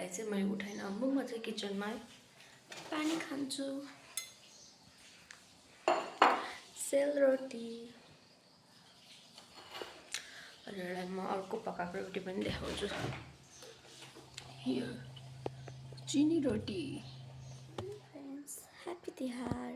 भाइलाई चाहिँ मैले उठाइन। अब म चाहिँ किचनमा पानी खान्छु। सेलरोटी। हजुरलाई म अर्को पकाएको रोटी पनि देखाउँछु। हियर चिनी रोटी। Friends, happy Tihar.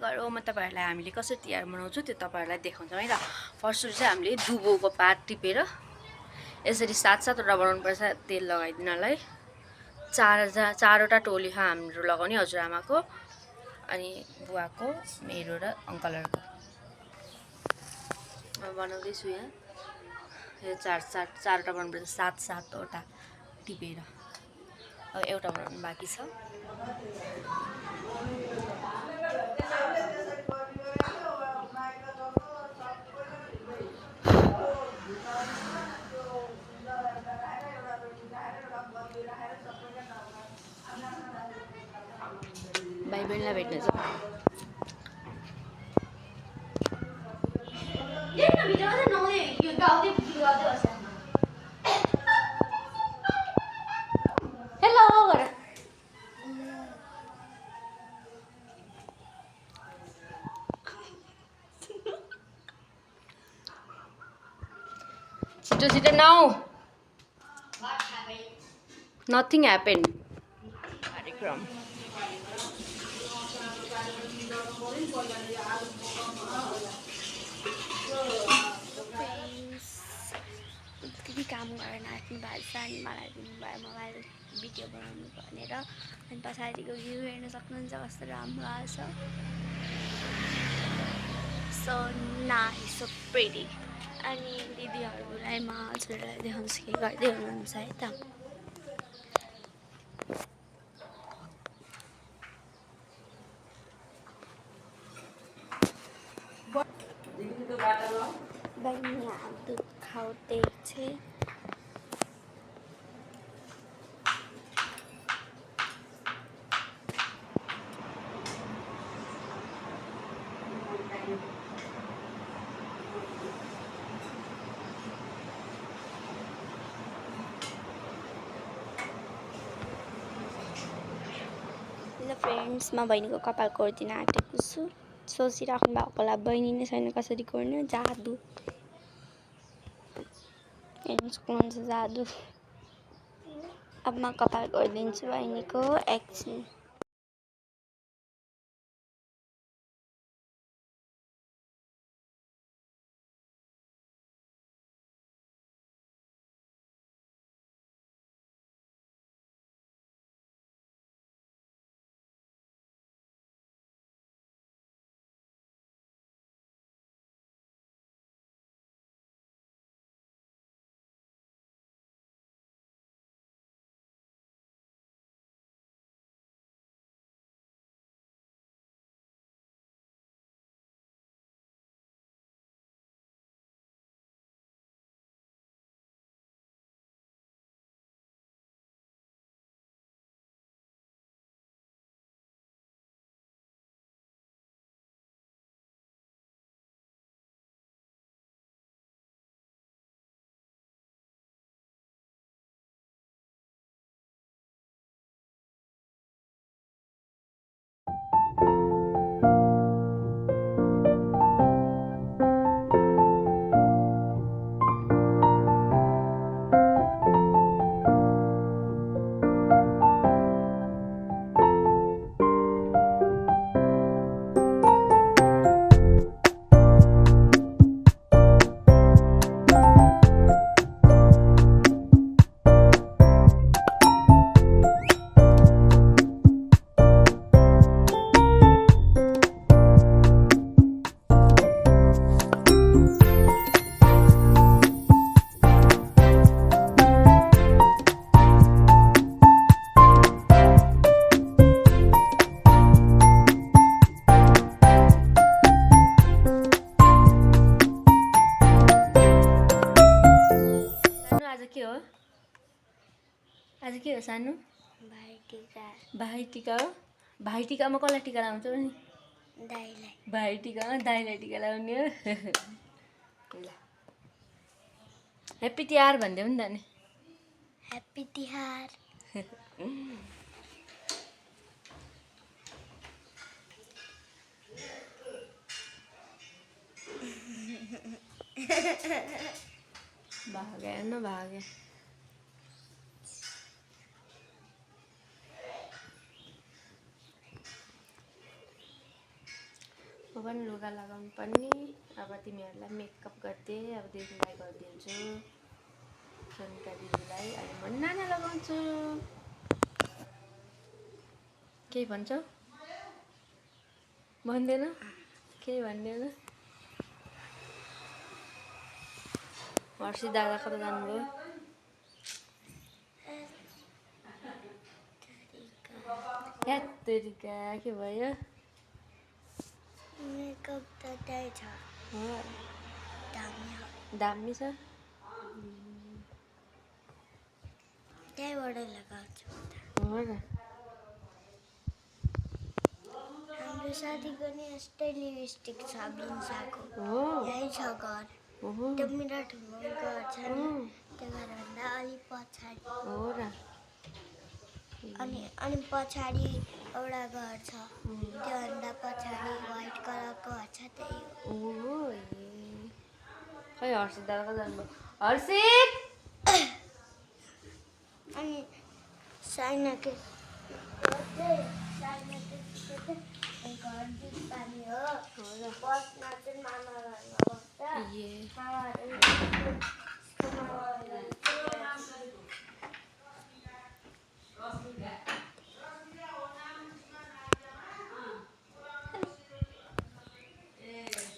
घर हो। म तपाईहरुलाई हामीले कसरी तिहार मनाउँछौँ त्यो तपाईहरुलाई देखाउँछौँ है त। फर्स्ट चाहिँ हामीले दुबोको पात टिपेर यसरी 7-7 वटा बनाउनुपर्छ तेल लगाइदिनलाई। चारवटा टोली हाम्रो लगाउने हजुरआमाको अनि बुवाको, मेरो र अङ्कलहरुको। म बनाउँदैछु यहाँ। यो चारवटा बनाउनुपर्छ 7-7 वटा टिपेर। अब एउटा बनाउनु बाँकी छ। भाइ बहिनीलाई भेट्न जाऊ। हेलो गर। छिटो नाउ। Nothing happened. कार्यक्रम काम गरेर नाच्नु भएको छ अनि मलाई दिनुभयो मोबाइल भिडियो बनाउनु भनेर। अनि पछाडिको भ्यू हेर्न सक्नुहुन्छ कस्तो राम्रो आछ। So nice, so pretty. अनि दिदीहरूलाई म हजुरलाई देखाउँछु के गर्दै हुनुहुन्छ है त। बहिनी हात दुध खाउँदैछ। हेलो फ्रेन्ड्स, म बहिनीको कपाल कोर्दिन आँटेको छु। सोचिराख्नु भएको होला बहिनी नै छैन कसरी कोर्ने। जादु हेर्नु सक्नुहुन्छ जादु। अब म कपाल कोरिदिन्छु बहिनीको एकछिन। आज के हो सानो? भाइटिका भाइटिका हो। भाइटिकामा कसलाई टिका लाउँछौ नि? दाइलाई भाइटिकामा दाइलाई टिका लाउने हो। ल ह्याप्पी तिहार भनिदेऊ नि त नि। ह्याप्पी तिहार। भागे न भागे। म पनि लुगा लगाउनु पर्ने। अब तिमीहरूलाई मेकअप गर्दै अब दिदीलाई गरिदिन्छु, सोनिका दिदीलाई। अनि म नाना लगाउँछु। केही भन्छौ? भन्दैन? केही भन्दैन? हर्षी दादा कता जानुभयो? हेत्तेरिका के भयो? मेकअप त त्यही छ। हो दामी हो। दामी छ। त्यहीबाट लगाउँछु। हो र। हाम्रो साथीको नि यस्तै लिपस्टिक छ बिन्साको। हो यही छ घर। ओहो त्यो मेरो ठुलो घर छ नि, त्यो घरभन्दा अलि पछाडि। हो र। अनि पछाडि एउटा घर छ, त्योभन्दा पछाडि व्हाइट कलरको घर छ, त्यही हो। ओहो खै हर्षित दादा कता जानुभयो? हर्षित! अनि साइनाको घर जुत्तानी हो। बसमा चाहिँ मामा घरमा बस्छ।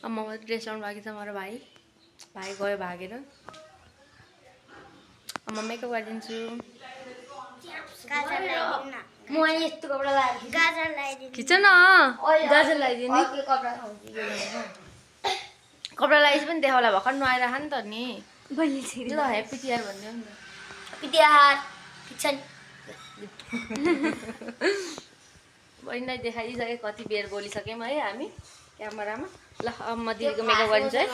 म ड्रेस लाउनु बाँकी छ मेरो भाइ गयो भागेर। म मेकअप गरिदिन्छु। गाजर लगाइदिनु न। म यस्तो कपडा लगाएर गाजर लगाइदिनु। खिच न। गाजर लगाइदिने। कपडा लगाएपछि पनि देखाउला भर्खर नुहाएर नि त नि। ल ह्याप्पी तिहार भन्नु नि। ह्याप्पी तिहार। ठिक छ नि। बहिनीलाई देखाइसके कति बेर बोलिसक्यौँ है हामी क्यामेरामा। ल अब म दिदीको मेकअप गरिदिन्छु है।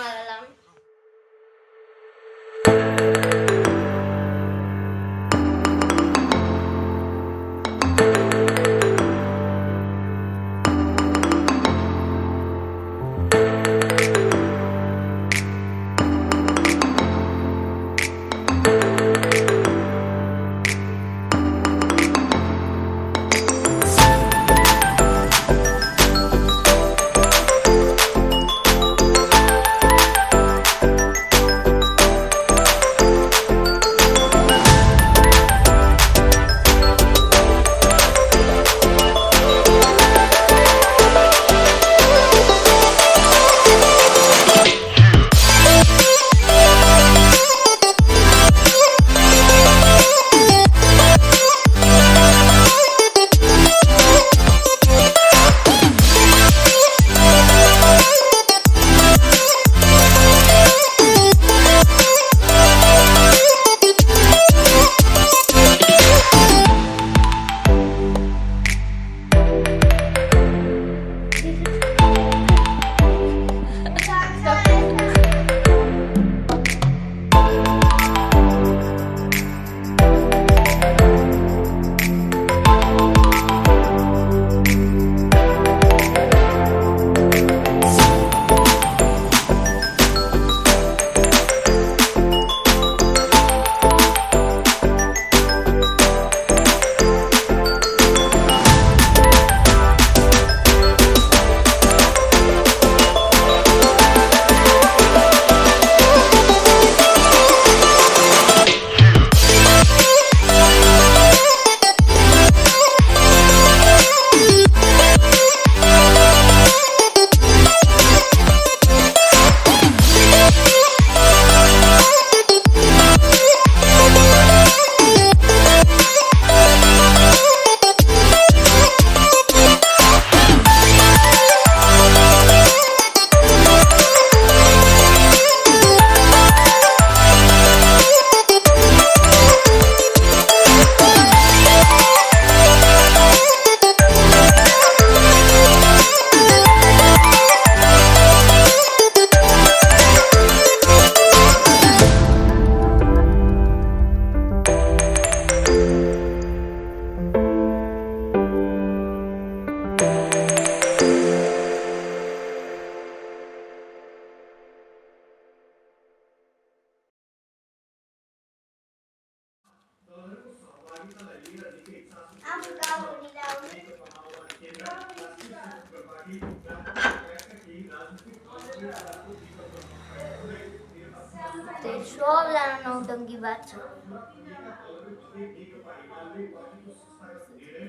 सबजना नौटङ्की बात छ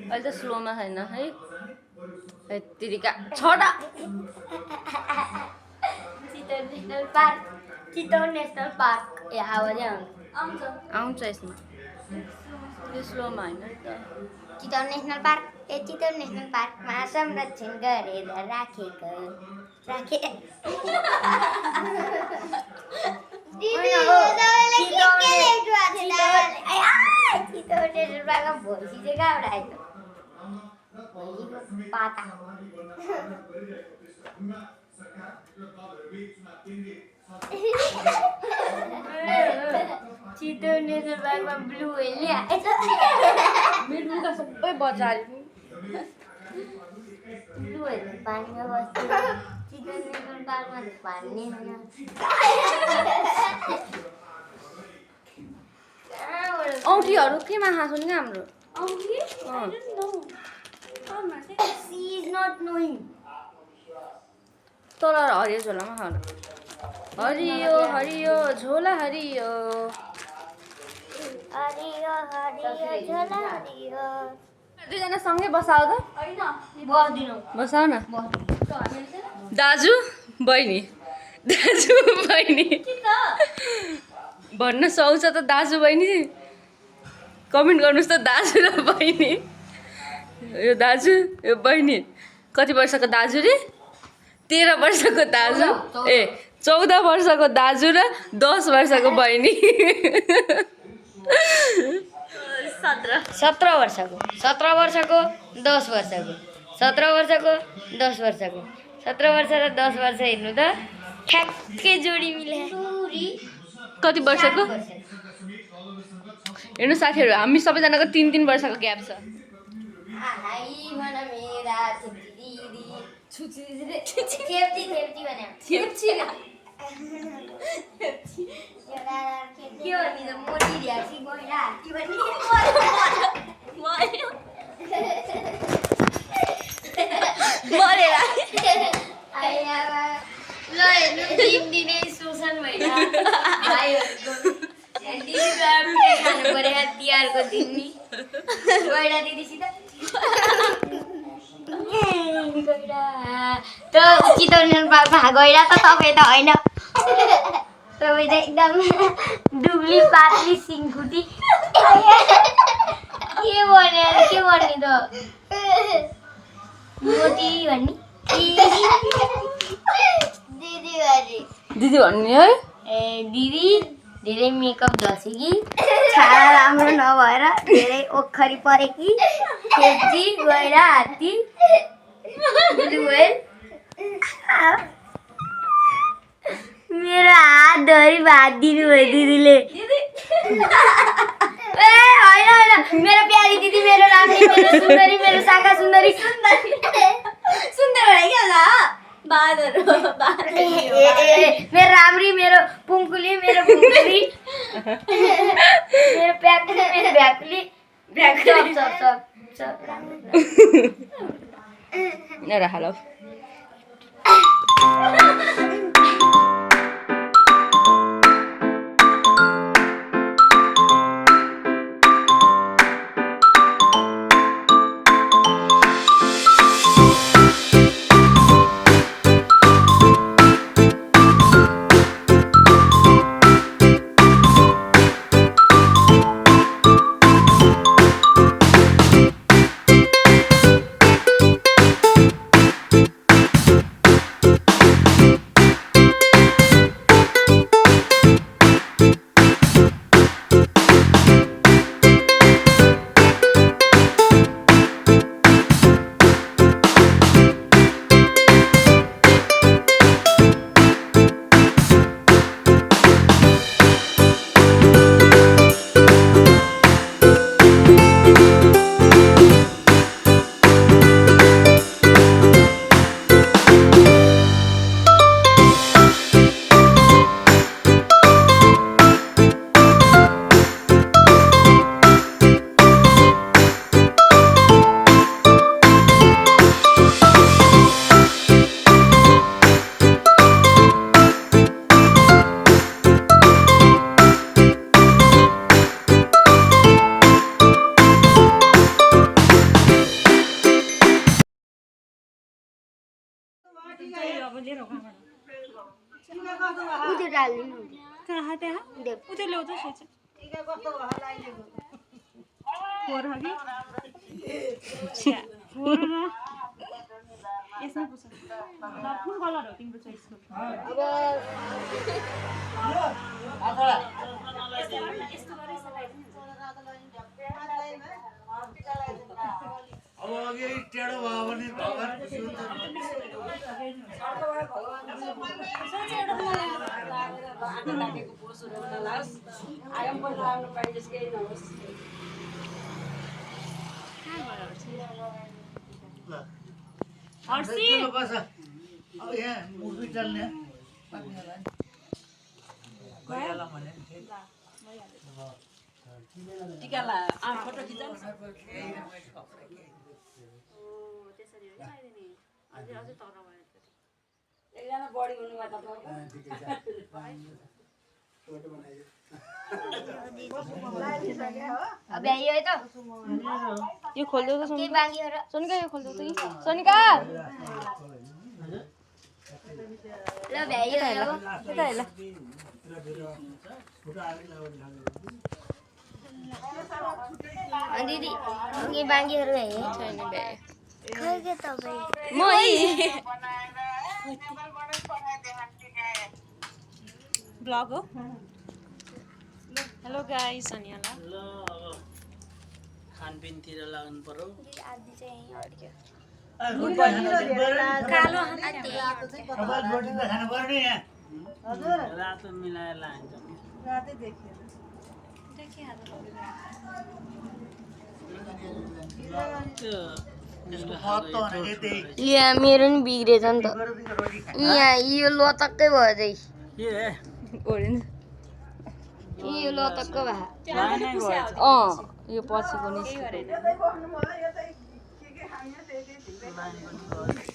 अहिले त स्लोमा छैन है यत्तिका छोडा चितवन नेसनल पार्क ए आवाजै आउँछ यसमा यो स्लोमा होइन नि त Chitwan national park Chitwan national पार्कमा संरक्षण गरेर राखेको राखे चितवन नेसनल पार्कमा भैँसी चाहिँ कहाँबाट आयो भैँसीको पाता चितवन नेसनल पार्कमा ब्लू व्हेलले आएछ मेरो लुगा सबै बजारे ब्लू व्हेल पानीमा बस्छ चितवन नेसनल पार्कमा भन्ने होइन औँठीहरू केमा खाएको नि हाम्रो She is not knowing. तल हरियो झोलामा खानु हरियो हरियो झोला हरियो हरियो हरियो झोला हरियो दुईजना सँगै बसाउ त बस्दिनौ बसाउ न दाजु बहिनी दाजु बहिनी भन्न सुहाउँछ त दाजु बहिनी कमेन्ट गर्नुहोस् त दाजु र बहिनी यो दाजु यो बहिनी कति वर्षको दाजु रे 13 वर्षको दाजु ए 14 वर्षको दाजु र 10 वर्षको बहिनी 17 वर्षको 17 वर्षको 10 वर्षको 17 वर्षको 10 वर्षको 17 वर्ष र 10 वर्ष हेर्नु त ठ्याक्कै जोडी मिले कति वर्षको हेर्नु साथीहरू हामी सबैजनाको 3-3 वर्षको ग्याप छ दिनै शोषण तिहारको दिन नि गैडा दिदीसित त चितवन पार्कमा गैडा त तपाईँ त होइन तपाईँ त एकदम डुब्ली पातली सिङखुटी के भन्ने त मोटी भन्ने दिदी भन्ने है ए दिदी धेरै मेकअप झल्छ कि छाला राम्रो नभएर धेरै ओखरी परे कि खेप्ची गएर हात्ती मेरो हात धरी भात दिनुभयो दिदीले ए होइन होइन मेरो प्यारी दिदी मेरो राम्री मेरो सुन्दरी मेरो शाखा सुन्दरी सुन्दर भयो क्या होला मेरो राम्री मेरो पुङ्कुली मेरो पुङ्कुली मेरो प्याकुली मेरो भ्याकुली सब एउटा हालो उधर डाल दिनु कहाँ त्यहाँ देव उतै ल्याउँछ सोच फोर हो कि छ्या, फोर र यसमा पुछ ल कुन कलर हो तिम्रो चोइसको अब अघि टेढो भयो भने भगवान खुसी हुन्छ हर्सी अब यहाँ मुभी चल्ने गइहालौँ भने अब आइयो है त यो खोल्दो त के बाँकी हो र सोनिका यो खोल्दो त सोनिका ल भ्याइयो है अब यता हेर दिदी के बाँकीहरू है छैन भ्याए खै के तपाईँ ब्लग हो हेलो गाइस अनियाला ल अब खानपिनतिर लाग्नु पर्यो आदि चाहिँ यहीँ अड्क्यो कालो रोटी त खानु पर्यो नि यहाँ रातो मिलाएर लान्छ त्यसको मत त भनेको त्यही यहाँ मेरो नि बिग्रेछ नि त रोटी यहाँ यो लतक्कै भयो चाहिँ के रे यो लतक्क भयो यो पछिको निस्केको लाइन पनि गयो